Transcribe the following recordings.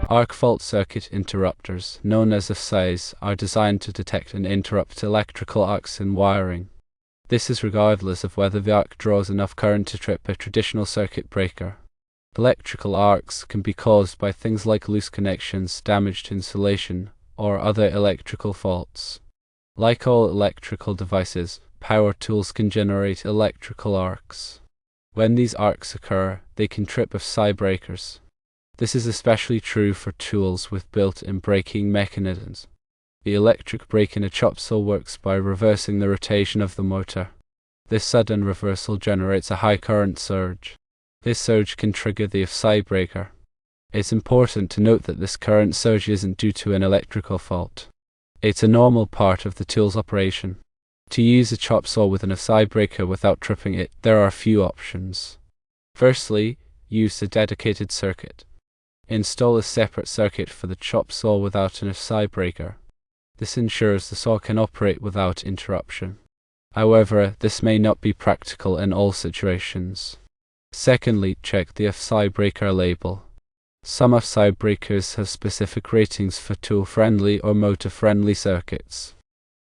Arc fault circuit interrupters, known as AFCIs, are designed to detect and interrupt electrical arcs in wiring. This is regardless of whether the arc draws enough current to trip a traditional circuit breaker. Electrical arcs can be caused by things like loose connections, damaged insulation, or other electrical faults. Like all electrical devices, power tools can generate electrical arcs. When these arcs occur, they can trip AFCI breakers. This is especially true for tools with built-in braking mechanisms. The electric brake in a chop saw works by reversing the rotation of the motor. This sudden reversal generates a high current surge. This surge can trigger the AFCI breaker. It's important to note that this current surge isn't due to an electrical fault. It's a normal part of the tool's operation. To use a chop saw with an AFCI breaker without tripping it, there are a few options. Firstly, use a dedicated circuit. Install a separate circuit for the chop saw without an AFCI breaker. This ensures the saw can operate without interruption. However, this may not be practical in all situations. Secondly, check the AFCI breaker label. Some AFCI breakers have specific ratings for tool-friendly or motor-friendly circuits.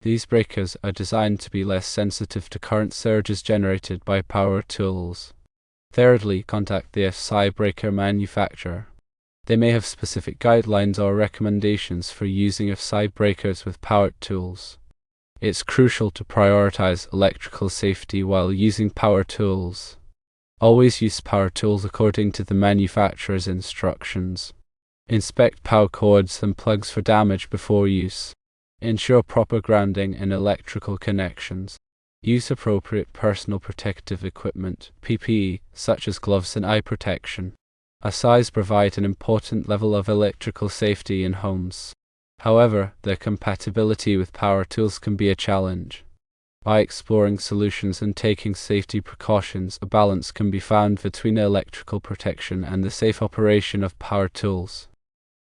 These breakers are designed to be less sensitive to current surges generated by power tools. Thirdly, contact the AFCI breaker manufacturer. They may have specific guidelines or recommendations for using AFCI breakers with power tools. It's crucial to prioritize electrical safety while using power tools. Always use power tools according to the manufacturer's instructions. Inspect power cords and plugs for damage before use. Ensure proper grounding in electrical connections. Use appropriate personal protective equipment, PPE, such as gloves and eye protection. AFCIs provide an important level of electrical safety in homes. However, their compatibility with power tools can be a challenge. By exploring solutions and taking safety precautions, a balance can be found between electrical protection and the safe operation of power tools.